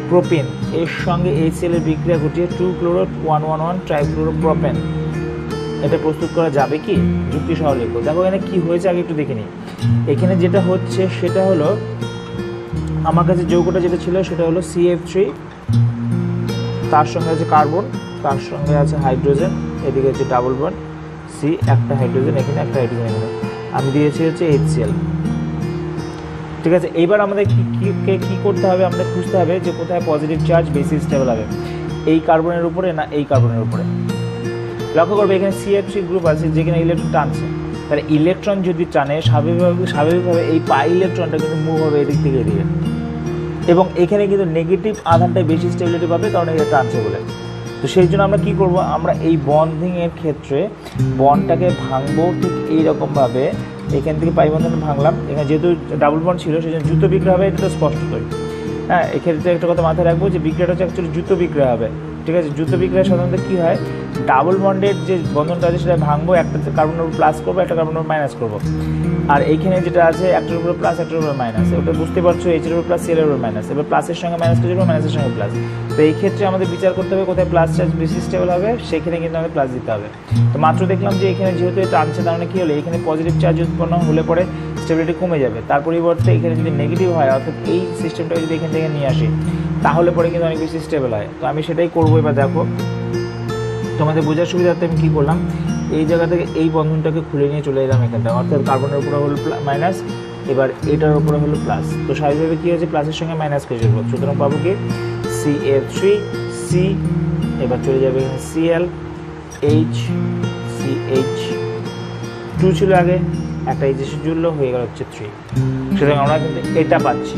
প্রোপিন এর সঙ্গে HCl এর বিক্রিয়া ঘটিয়ে 2-chloro-111 ট্রাইক্লোরোপ্রোপেন এটা প্রস্তুত করা যাবে কি? যুক্তি সহ লেখো। দেখো এখানে কি হয়েছে আগে একটু দেখে নিই। এখানে যেটা হচ্ছে সেটা হলো আমার কাছে যৌগটা যেটা ছিল সেটা হলো CF3, তার সঙ্গে আছে কার্বন, তার সঙ্গে আছে হাইড্রোজেন, এদিকে হচ্ছে ডাবল বন্ড সি, একটা হাইড্রোজেন এখানে, একটা হাইড্রোজেন এখানে, আমি দিয়েছি হচ্ছে HCl। ঠিক আছে, এইবার আমাদের কি করতে হবে? আমাদের খুঁজতে হবে যে কোথায় পজিটিভ চার্জ বেশি স্টেবল হবে, এই কার্বনের উপরে না এই কার্বনের উপরে। লক্ষ্য করবে এখানে CF3 গ্রুপ আছে যেখানে ইলেকট্রন টানছে, তাহলে ইলেকট্রন যদি টানে স্বাভাবিকভাবে এই পাই ইলেকট্রনটা কিন্তু মুভ হবে এদিক থেকে এদিকে, এবং এখানে কিন্তু নেগেটিভ আধানটাই বেশি স্টেবিলিটি পাবে কারণ এটা টানছে বলে। তো সেই জন্য আমরা কি করব, আমরা এই বন্ডিংয়ের ক্ষেত্রে বন্ডটাকে ভাঙবো ঠিক এইরকমভাবে, এখান থেকে পাই বন্ধন ভাঙলাম, এখানে যেহেতু ডাবল বন্ড ছিল সেই জন্য জুতো বিক্রিয়া হবে, এটা তো স্পষ্টতই। হ্যাঁ, এক্ষেত্রে একটা কথা মাথায় রাখবো যে বিক্রিয়াটা হচ্ছে অ্যাকচুয়ালি জুতো বিক্রিয়া হবে। ঠিক আছে, জুতো বিক্রিয়া সাধারণত কী হয়, ডাবল বন্ডের যে বন্ধনটা আছে সেটা ভাঙবো, একটা কার্বনের উপর প্লাস করবো, একটা কার্বনের উপর মাইনাস করবো, আর এইখানে যেটা আছে একটার উপরে প্লাস একটার উপরে মাইনাস, ওটা বুঝতে পারছো, এইচের উপর প্লাস সিএল এর উপর মাইনাস, এবার প্লাসের সঙ্গে মাইনাসটা যাবে, মাইনাসের সঙ্গে প্লাস। তো এই ক্ষেত্রে আমাদের বিচার করতে হবে কোথায় প্লাস চার্জ বেশি স্টেবল হবে, সেখানে কিন্তু আমাদের প্লাস দিতে হবে। তো মাত্র দেখলাম যে এখানে যেহেতু এটা টানছে তার মানে কী হলো, এখানে পজিটিভ চার্জ উৎপন্ন হলে পরে স্টেবিলিটি কমে যাবে, তার পরিবর্তে এখানে যদি নেগেটিভ হয় অর্থাৎ এই সিস্টেমটাকে যদি এখান থেকে নিয়ে আসি তাহলে পরে কিন্তু অনেক বেশি স্টেবল হয়। তো আমি সেটাই করবো। এবার দেখো তোমাদের বোঝার সুবিধার্থে আমি কী করলাম, এই জায়গা থেকে এই বন্ধনটাকে খুলে নিয়ে চলে এলাম এখানটা, অর্থাৎ কার্বনের উপরে হলো মাইনাস, এবার এটার উপরে হলো প্লাস। তো স্বাভাবিকভাবে কী হয়েছে, প্লাসের সঙ্গে মাইনাস করে চলবো, সুতরাং পাবো কি CF3C, এবার চলে যাবে এখানে CL, H, CH2 ছিল আগে, একটা H এসে জুড়লো, হয়ে গেল হচ্ছে 3। সুতরাং আমরা কিন্তু এটা পাচ্ছি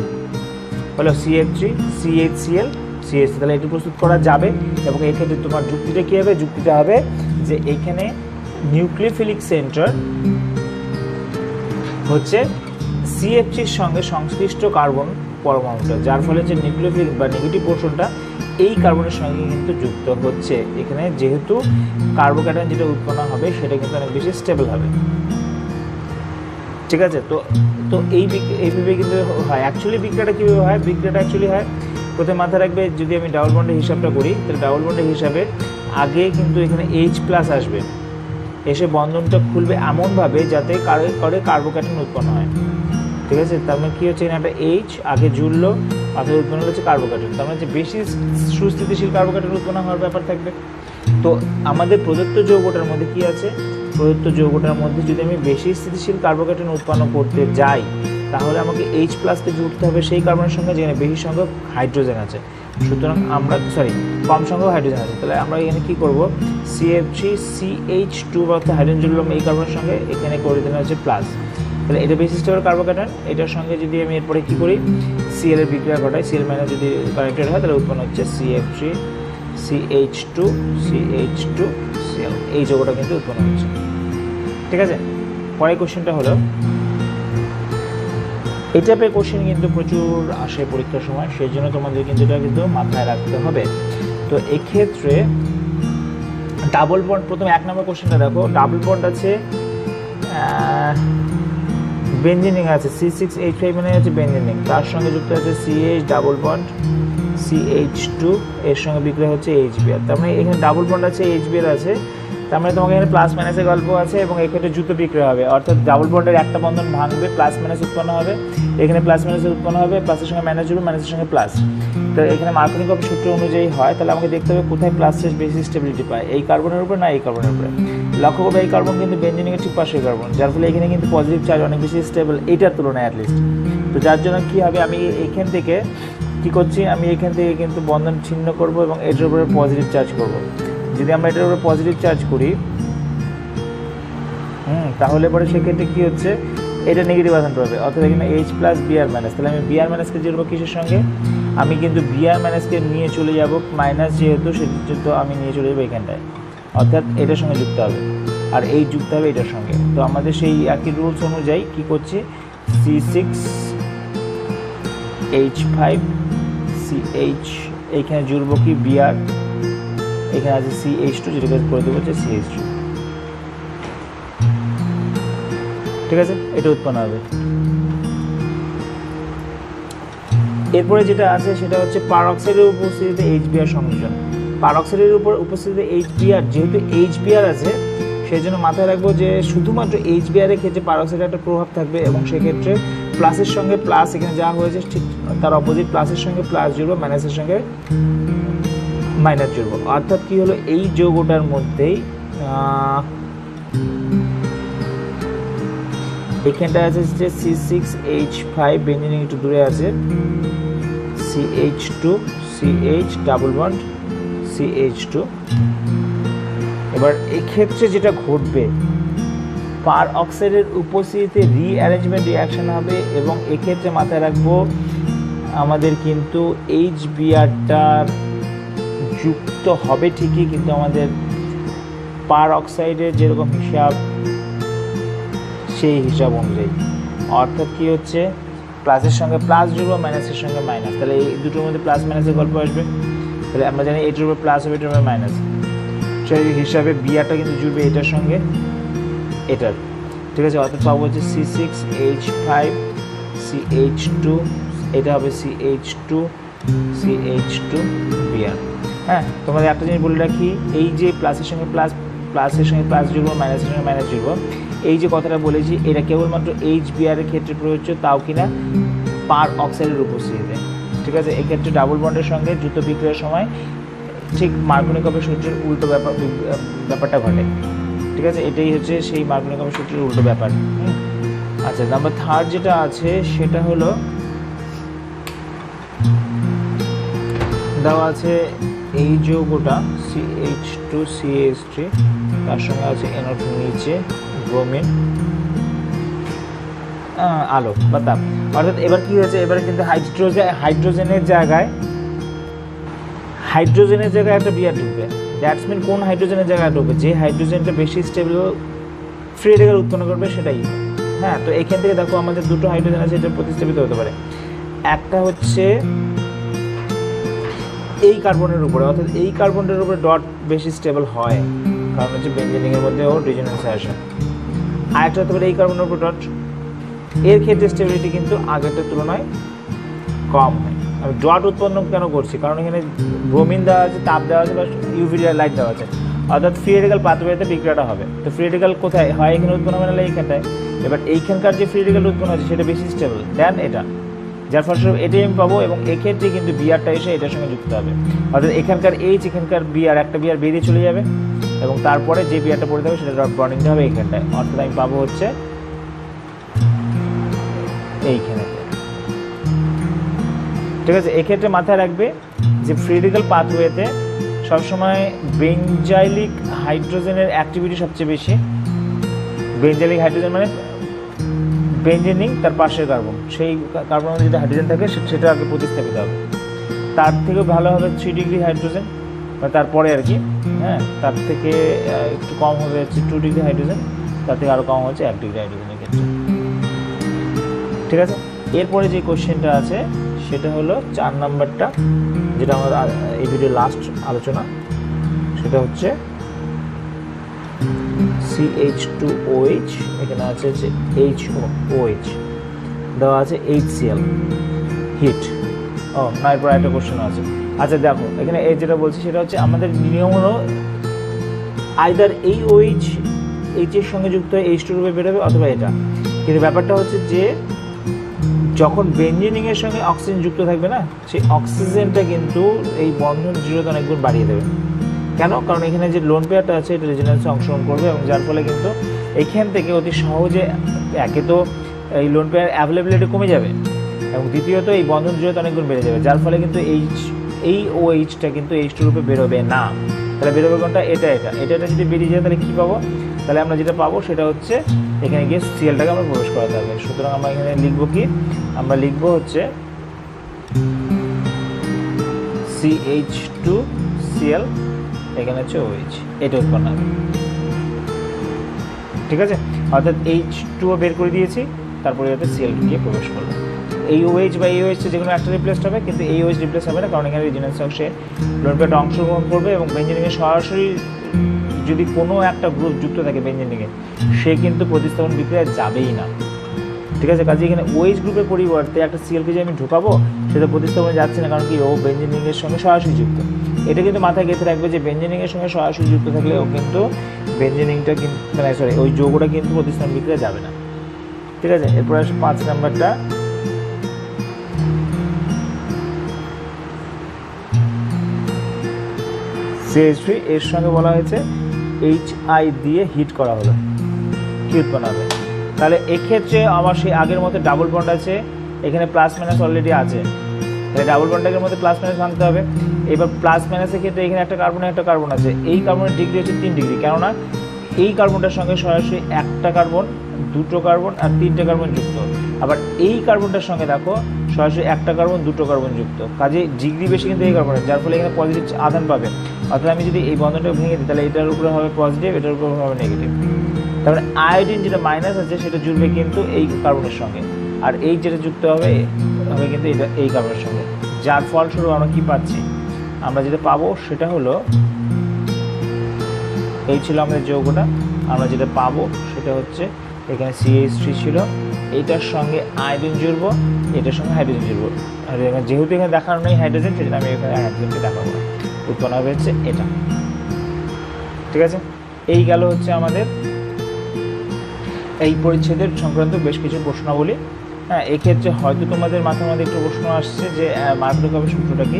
হলো CF3 CHCl CH, তাহলে এটি প্রস্তুত করা যাবে। এবং এক্ষেত্রে তোমার যুক্তিটা কী হবে, যুক্তিটা হবে যে এখানে নিউক্লিওফিলিক সেন্টার হচ্ছে CF3-র সঙ্গে সংশ্লিষ্ট কার্বন পরমাণুটা, যার ফলে যে নিউক্লিওফিলিক বা নেগেটিভ পোর্শনটা এই কার্বনের সঙ্গে কিন্তু যুক্ত হচ্ছে এখানে, যেহেতু কার্বোক্যাটায়ন যেটা উৎপন্ন হবে সেটা কিন্তু অনেক বেশি স্টেবল হবে। ঠিক আছে, তো এইভাবে কিন্তু হয়। অ্যাকচুয়ালি বিক্রিয়াটা কীভাবে হয়, বিক্রিয়াটা অ্যাকচুয়ালি হয়, প্রথমে মাথায় রাখবে যদি আমি ডাবল বন্ডের হিসাবটা করি তাহলে ডাবল বন্ডের হিসাবে আগে কিন্তু এখানে H+ আসবে, এসে বন্ধনটা খুলবে এমনভাবে যাতে করে কার্বোক্যাটায়ন উৎপন্ন হয়। ঠিক আছে, তার মানে কী হচ্ছে, এখানে একটা H আগে জুড়লো, অর্থাৎ উৎপন্ন হচ্ছে কার্বোক্যাটায়ন, তার মানে যে বেশি সুস্থিতিশীল কার্বোক্যাটায়ন উৎপন্ন হওয়ার ব্যাপার থাকবে। তো আমাদের প্রদত্ত যৌগটার মধ্যে কী আছে, প্রদত্ত যৌগটার মধ্যে যদি আমি বেশি স্থিতিশীল কার্বোক্যাটায়ন উৎপন্ন করতে যাই তাহলে আমাকে H+কে জুড়তে হবে সেই কার্বনের সঙ্গে যেখানে বেশি সংখ্যক হাইড্রোজেন আছে। সুতরাং আমরা কম সংখ্যক হাইড্রোজেন আছে, তাহলে আমরা এখানে কী করবো, CF3CH2 অর্থাৎ হাইড্রোজেন জুড়লাম এই কার্বনের সঙ্গে, এখানে করে দিলে হচ্ছে প্লাস। তাহলে এটা বেশি স্টেবল কার্বোক্যাটায়ন, এটার সঙ্গে যদি আমি এরপরে কী করি, CL এর বিক্রিয়া ঘটাই, CL মাইনাস যদি কানেক্টেড হয় তাহলে উৎপন্ন হচ্ছে CF3CH2CH2Cl, এই যৌগটা কিন্তু উৎপন্ন হচ্ছে। ঠিক আছে, পরের কোশ্চেনটা হলো, এই টাইপের কোশ্চেন কিন্তু প্রচুর আসে পরীক্ষার সময়, সেই জন্য তোমাদের কিন্তু এটা কিন্তু মাথায় রাখতে হবে। তো এক্ষেত্রে ডাবল বন্ড, প্রথমে 1 নম্বর কোশ্চেনটা দেখো, ডাবল বন্ড আছে, বেঞ্জিনিং আছে C6H5 মানে হচ্ছে বেঞ্জিনিং, তার সঙ্গে যুক্ত আছে CH ডাবল বন্ড CH2, এর সঙ্গে বিক্রিয়া হচ্ছে HBr, তার মানে এখানে ডাবল বন্ড আছে HBr আছে, তার মানে তোমাকে এখানে প্লাস মাইনাসের গল্প আছে, এবং এক্ষেত্রে জুতো বিক্রিয়া হবে, অর্থাৎ ডাবল বন্ডের একটা বন্ধন ভাঙবে, প্লাস মাইনাস উৎপন্ন হবে, এখানে প্লাস মাইনাসের উৎপন্ন হবে, প্লাসের সঙ্গে মাইনাস জুড়বে, মাইনাসের সঙ্গে প্লাস। তো এখানে মার্কনি-কপি সূত্র অনুযায়ী হয়, তাহলে আমাকে দেখতে হবে কোথায় প্লাস চার্জ বেশি স্টেবিলিটি পায়, এই কার্বনের উপরে না এই কার্বনের উপরে। লক্ষ্য করবে এই কার্বন কিন্তু বেঞ্জিনিংয়ের ঠিক পাশের কার্বন, যার ফলে এখানে কিন্তু পজিটিভ চার্জ অনেক বেশি স্টেবল এইটার তুলনায় অ্যাটলিস্ট। তো যার জন্য কী হবে, আমি এখান থেকে কী করছি, আমি এখান থেকে কিন্তু বন্ধন ছিন্ন করব এবং এটার উপরে পজিটিভ চার্জ করব। যদি আমরা এটার উপরে পজিটিভ চার্জ করি তাহলে পরে সেক্ষেত্রে কী হচ্ছে, এটা নেগেটিভ আধান পাবে, অর্থাৎ এখানে H+Br-, তাহলে আমি Br- জুড়বো কিসের সঙ্গে, আমি কিন্তু Br- নিয়ে চলে যাব মাইনাস, যেহেতু সেহেতু আমি নিয়ে চলে যাবো এখানটায়, অর্থাৎ এটার সঙ্গে যুক্ত হবে, আর এই যুক্ত হবে এটার সঙ্গে। তো আমাদের সেই একই রুলস অনুযায়ী কী করছি, C6H5CH, এইখানে জুড়বো কি Br, এখানে আছে CH2, যেটাকে করে দেবো হচ্ছে CH2। ঠিক আছে, এটা উৎপন্ন হবে। এরপরে যেটা আছে সেটা হচ্ছে পারঅক্সাইডের উপস্থিতিতে HBr সংযোজন। পারঅক্সাইডের উপর উপস্থিতিতে HBr, যেহেতু HBr আছে সেই জন্য মাথায় রাখবো যে শুধুমাত্র HBr এর ক্ষেত্রে পারঅক্সাইডের একটা প্রভাব থাকবে, এবং সেক্ষেত্রে প্লাসের সঙ্গে প্লাস এখানে যা হয়েছে ঠিক তার অপোজিট, প্লাসের সঙ্গে প্লাস জুড়বো, মাইনাসের সঙ্গে মাইনাস জুড়বো। অর্থাৎ কি হলো, এই যৌগটার মধ্যেই এখানটা আছে যে C6H5, বেঞ্জিন একটু দূরে আছে, CH2 CH double bond CH2। এবার এক্ষেত্রে যেটা ঘটবে, পার অক্সাইডের উপস্থিতিতে রিঅ্যারেঞ্জমেন্ট রিঅ্যাকশন হবে, এবং এক্ষেত্রে মাথায় রাখবো আমাদের কিন্তু HBrটার যুক্ত হবে ঠিকই, কিন্তু আমাদের পার অক্সাইডের যেরকম হিসাব সেই হিসাব অনুযায়ী। অর্থাৎ কি হচ্ছে, প্লাসের সঙ্গে প্লাস জুড়বো, মাইনাসের সঙ্গে মাইনাস, তাহলে এই দুটোর মধ্যে প্লাস মাইনাসের গল্প আসবে। তাহলে আমরা জানি এটার উপর প্লাস হবে, এটার উপর মাইনাস, সেই হিসাবে বিআরটা কিন্তু জুড়বে এটার সঙ্গে এটার, ঠিক আছে। অর্থাৎ পাবো হচ্ছে C6H5 CH2, এটা হবে CH2 CH2 Br। হ্যাঁ, তোমাদের একটা জিনিস বলে রাখি, এই যে প্লাসের সঙ্গে প্লাস, প্লাসের সঙ্গে প্লাস জুড়বো, মাইনাসের সঙ্গে মাইনাস জুড়বো, এই যে কথাটা বলেছি এটা কেবলমাত্র HBr এর ক্ষেত্রে প্রযোজ্য, তাও কিনা পার অক্সাইডের উপস্থিতিতে, ঠিক আছে। এক্ষেত্রে ডাবল বন্ডের সঙ্গে যুক্ত বিক্রিয়ার সময় ঠিক মার্কনিকপের সূত্রের উল্টো ব্যাপারটা ঘটে, ঠিক আছে। এটাই হচ্ছে সেই মার্কনিকপের সূত্রের উল্টো ব্যাপার। আচ্ছা, নাম্বার 3 যেটা আছে সেটা হলো দেওয়া আছে এই যৌগটা CH2CH3, তার সঙ্গে আছে NO2 নিচে ব্রোমিন, আলো বা তাপ। অর্থাৎ এবার কি হয়েছে, এবার কিন্তু হাইড্রোজেনের জায়গায় একটা বিআর ঢুকবে। দ্যাটস মিন কোন হাইড্রোজেনের জায়গায় ঢুকবে, যে হাইড্রোজেনটা বেশি স্টেবল ফ্রি রেডিক্যাল উৎপন্ন করবে সেটাই। হ্যাঁ, তো এখান থেকে দেখো আমাদের দুটো হাইড্রোজেন আছে, এটা প্রতিস্থাপিত হতে পারে। একটা হচ্ছে এই কার্বনের উপরে, অর্থাৎ এই কার্বনের উপরে ডট বেশি স্টেবল হয়, কারণ হচ্ছে বেঞ্জিনিং এর মধ্যে ওর রেজোনেন্স আসে। আরেকটা হতে পারে এই কার্বনের উপর ডট, এর ক্ষেত্রে স্টেবিলিটি কিন্তু আগেরটার তুলনায় কম হয়। আমি ডট উৎপন্ন কেন করছি, কারণ এখানে ব্রোমিন দেওয়া আছে, তাপ দেওয়া আছে, বা ইউভি লাইট দেওয়া আছে, অর্থাৎ ফ্রি রেডিক্যাল পাথওয়েতে বিক্রিয়াটা হবে। তো ফ্রি রেডিক্যাল কোথায় হয়, এখানে উৎপন্ন হবে না এইখানটায়। এবার এইখানকার যে ফ্রি রেডিক্যাল উৎপন্ন হচ্ছে সেটা বেশি স্টেবল দেন এটা, যার ফলস্বরূপ এটাই আমি পাবো, এবং এক্ষেত্রে কিন্তু বিআরটা এসে এটার সঙ্গে যুক্ত হবে। অর্থাৎ এখানকার এখানকার বিআর, একটা বিআর বেরিয়ে চলে যাবে, এবং তারপরে যে বিআরটা পড়ে যাবে সেটা ডট বন্ডিংটা হবে এইখানটায়। অর্থাৎ আমি পাবো হচ্ছে এইখানে, ঠিক আছে। এক্ষেত্রে মাথায় রাখবে যে ফ্রি রেডিক্যাল পাথওয়েতে সবসময় বেঞ্জাইলিক হাইড্রোজেনের অ্যাক্টিভিটি সবচেয়ে বেশি। বেঞ্জাইলিক হাইড্রোজেন মানে বেঞ্জিনিং তার পাশের কার্বন, সেই কার্বনের যদি হাইড্রোজেন থাকে সেটা আগে প্রতিস্থাপিত হবে। তার থেকেও ভালো হবে 3 ডিগ্রি হাইড্রোজেন, বা তারপরে আর কি, হ্যাঁ, তার থেকে একটু কম হবে হচ্ছে 2 ডিগ্রি হাইড্রোজেন, তার থেকে আরও কম হচ্ছে 1 ডিগ্রি হাইড্রোজেনের ক্ষেত্রে, ঠিক আছে। এরপরে যে কোশ্চেনটা আছে সেটা হলো 4 নাম্বারটা, যেটা আমাদের এই ভিডিও লাস্ট আলোচনা, সেটা হচ্ছে CH2OH, এখানে আছে যে HOOH, দেওয়া আছে HCl, হিট। না, এরপর একটা কোশ্চেন আছে। আচ্ছা দেখো, এখানে এই যেটা বলছি সেটা হচ্ছে আমাদের নিয়ম হলো আইদার এই OH এর সঙ্গে যুক্ত হয়ে H2 রূপে বেরোবে, অথবা এটা। কিন্তু ব্যাপারটা হচ্ছে যে যখন বেঞ্জিনিংয়ের সঙ্গে অক্সিজেন যুক্ত থাকবে না, সেই অক্সিজেনটা কিন্তু এই বন্ধন দৃঢ়তা অনেক গুণ বাড়িয়ে দেবে। কেন? কারণ এখানে যে লোন পেয়ারটা আছে এটা রেজোনেন্সে অংশগ্রহণ করবে, এবং যার ফলে কিন্তু এইখান থেকে অতি সহজে একে তো এই লোন পেয়ার অ্যাভেলেবিলিটি কমে যাবে, এবং দ্বিতীয়ত এই বন্ধন দৃঢ়তা অনেক গুণ বেড়ে যাবে, যার ফলে কিন্তু এই OH-টা কিন্তু H2 রূপে বেরোবে না। তাহলে বেরোবে কোনটা, এটা যদি বেরিয়ে যায় তাহলে কী পাবো, তাহলে আমরা যেটা পাবো সেটা হচ্ছে এখানে গিয়ে সিএলটাকে আমরা প্রবেশ করাতে হবে। সুতরাং আমরা এখানে লিখবো কি, আমরা লিখবো হচ্ছে CH2Cl, এখানে হচ্ছে OH, এটা উৎপন্ন হবে, ঠিক আছে। অর্থাৎ H2ও বের করে দিয়েছি, তারপরে যাতে Cl গিয়ে প্রবেশ করলো। এই OH বা এই OH যে কোনো একটা রিপ্লেস হবে, কিন্তু এই OH রিপ্লেস হবে না, কারণ এখানে রেজোনেন্স অংশে লোন পেয়ারটা অংশগ্রহণ করবে, এবং বেঞ্জিনিংয়ে সরাসরি যদি কোনো একটা গ্রুপ যুক্ত থাকে বেঞ্জিনিংয়ে, সে কিন্তু প্রতিস্থাপন বিক্রিয়া যাবেই না, ঠিক আছে। কাজে এখানে ওএইচ গ্রুপের পরিবর্তে একটা সিএলকে যে আমি ঢোকাবো সেটা প্রতিস্থাপনে যাচ্ছে না, কারণ কি ও বেঞ্জিন রিংয়ের সঙ্গে সরাসরি যুক্ত। এটা কিন্তু মাথায় গেঁথে রাখবে যে বেঞ্জিন রিংয়ের সঙ্গে সরাসরি যুক্ত থাকলে ও কিন্তু বেঞ্জিন রিংটা কিন্তু মানে সরি ওই যৌগটা কিন্তু প্রতিস্থাপন বিক্রিয়া যাবে না। ঠিক আছে। এরপর আসে 5 নাম্বারটা, CH3 এর সঙ্গে বলা হয়েছে HI দিয়ে হিট করা হলো, কি উৎপন্ন হবে? তাহলে এক্ষেত্রে আমার সেই আগের মতো ডাবল বন্ড আছে, এখানে প্লাস মাইনাস অলরেডি আছে, তাহলে ডাবল বন্ডের মধ্যে প্লাস মাইনাস ভাঙতে হবে। এবার প্লাস মাইনাসের ক্ষেত্রে এখানে একটা কার্বন আছে, এই কার্বনের ডিগ্রি হচ্ছে 3 ডিগ্রি, কেননা এই কার্বনটার সঙ্গে সরাসরি একটা কার্বন, দুটো কার্বন আর 3টে কার্বন যুক্ত। আবার এই কার্বনটার সঙ্গে দেখো সরাসরি একটা কার্বন, দুটো কার্বন যুক্ত, কাজে ডিগ্রি বেশি কিন্তু এই কার্বনের, যার ফলে এখানে পজিটিভ আধান পাবে। অর্থাৎ আমি যদি এই বন্ধনটা ভেঙে দিই তাহলে এটার উপরে হবে পজিটিভ, এটার উপরে হবে নেগেটিভ। তারপরে আয়োডিন যেটা মাইনাস আছে সেটা জুড়বে কিন্তু এই কার্বনের সঙ্গে, আর এই যেটা যুক্ত হবে কিন্তু এটা এই কার্বনের সঙ্গে, যার ফলস্বরূপ আমরা কি পাচ্ছি? আমরা যেটা পাবো সেটা হলো, এই ছিল আমাদের যৌগটা, আমরা যেটা পাবো সেটা হচ্ছে এখানে CH3 ছিল, এইটার সঙ্গে আয়োডিন জুড়বো, এটার সঙ্গে হাইড্রোজেন জুড়বো, আর যেহেতু এখানে দেখানো নেই হাইড্রোজেন সেজন্য আমি এখানে হাইড্রোজেনকে দেখাবো না, উৎপন্ন হবে হচ্ছে এটা। ঠিক আছে। এই গেল হচ্ছে আমাদের এই পরিচ্ছেদের সংক্রান্ত বেশ কিছু প্রশ্নাবলী। হ্যাঁ, এক্ষেত্রে হয়তো তোমাদের মাথার মধ্যে একটু প্রশ্ন আসছে যে মার্কনিকভের সূত্রটা কি।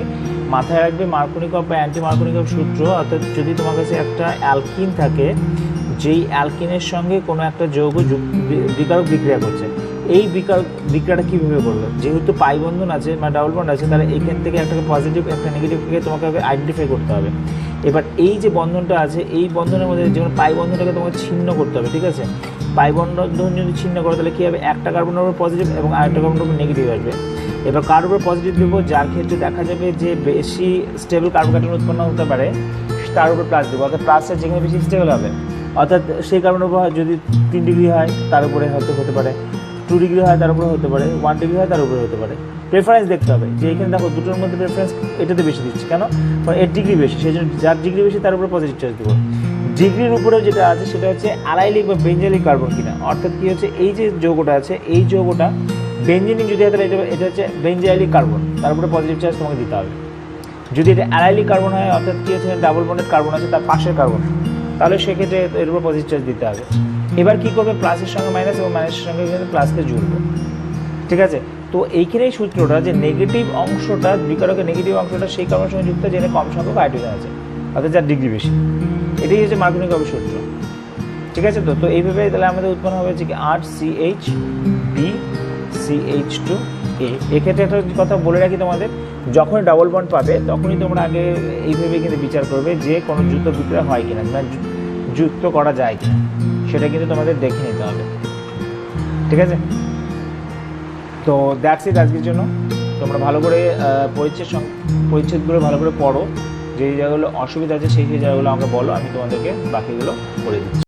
মাথায় রাখবে মার্কনিকভ বা অ্যান্টি মার্কনিকভ সূত্র, অর্থাৎ যদি তোমার কাছে একটা অ্যালকিন থাকে, যেই অ্যালকিনের সঙ্গে কোনো একটা যৌগ বিকারক বিক্রিয়া করছে, এই বিক্রিয়াটা কীভাবে করবে? যেহেতু পাই বন্ধন আছে বা ডাবল বন্ড আছে, তাহলে এখান থেকে একটা পজিটিভ একটা নেগেটিভকে তোমাকে আইডেন্টিফাই করতে হবে। এবার এই যে বন্ধনটা আছে, এই বন্ধনের মধ্যে যেমন পাই বন্ধনটাকে তোমাকে ছিন্ন করতে হবে। ঠিক আছে। পাই বন্ধন যদি ছিন্ন করো তাহলে কী হবে? একটা কার্বনের উপর পজিটিভ এবং আরেকটা কার্বনের উপর নেগেটিভ আসবে। এবার কার উপর পজিটিভ দেবো? যার ক্ষেত্রে দেখা যাবে যে বেশি স্টেবল কার্বোক্যাটায়ন উৎপন্ন হতে পারে তার উপর প্লাস দেবো, অর্থাৎ প্লাসের যেখানে বেশি স্টেবল হবে, অর্থাৎ সেই কার্বনের উপর যদি 3 ডিগ্রি হয় তার উপরে হয়তো হতে পারে, 2 ডিগ্রি হয় তার উপরে হতে পারে, 1 ডিগ্রি হয় তার উপরে হতে পারে। প্রেফারেন্স দেখতে হবে যে এখানে দেখো দুটোর মধ্যে প্রেফারেন্স এটাতে বেশি দিচ্ছি, কেন? কারণ এর ডিগ্রি বেশি, সেই জন্য যার ডিগ্রি বেশি তার উপরে পজিটিভ চার্জ দেবো। ডিগ্রির উপরেও যেটা আছে সেটা হচ্ছে অ্যালাইলিক বা বেঞ্জালিক কার্বন কিনা, অর্থাৎ কী হচ্ছে এই যে যৌগটা আছে এই যৌগটা বেঞ্জিনিক যদি হয় তাহলে এটা হচ্ছে বেঞ্জাইলিক কার্বন, তার উপরে পজিটিভ চার্জ তোমাকে দিতে হবে। যদি এটা অ্যালাইলিক কার্বন হয়, অর্থাৎ কী হচ্ছে ডাবল বন্ডেড কার্বন আছে তার পাশের কার্বন, তাহলে সেক্ষেত্রে এর উপর পজিটিভ চার্জ দিতে হবে। এবার কী করবে? প্লাসের সঙ্গে মাইনাস এবং মাইনাসের সঙ্গে প্লাসকে জুড়বে। ঠিক আছে। তো এইখানেই সূত্রটা যে নেগেটিভ অংশটা, বিকারকের নেগেটিভ অংশটা সেই কার্বনের সঙ্গে যুক্ত যেখানে কম সংখ্যক হাইড্রোজেন আছে, অর্থাৎ যার ডিগ্রি বেশি। এটাই হচ্ছে মার্কনিকভের সূত্র। ঠিক আছে। তো এইভাবে তাহলে আমাদের উৎপন্ন হবে হচ্ছে কি 8CH2A। এক্ষেত্রে একটা কথা বলে রাখি তোমাদের, যখনই ডাবল বন্ড পাবে তখনই তোমরা আগে এইভাবে কিন্তু বিচার করবে যে কোনো যুক্ত বিক্রিয়া হয় কিনা, মানে যুক্ত করা যায় কিনা, সেটা কিন্তু তোমাদের দেখে নিতে হবে। ঠিক আছে। তো দ্যাটস ইট আজকের জন্য। তোমরা ভালো করে পরিচ্ছেদগুলো ভালো করে পড়ো, যেই জায়গাগুলো অসুবিধা আছে সেই জায়গাগুলো আমাকে বলো, আমি তোমাদেরকে বাকিগুলো করে দিচ্ছি।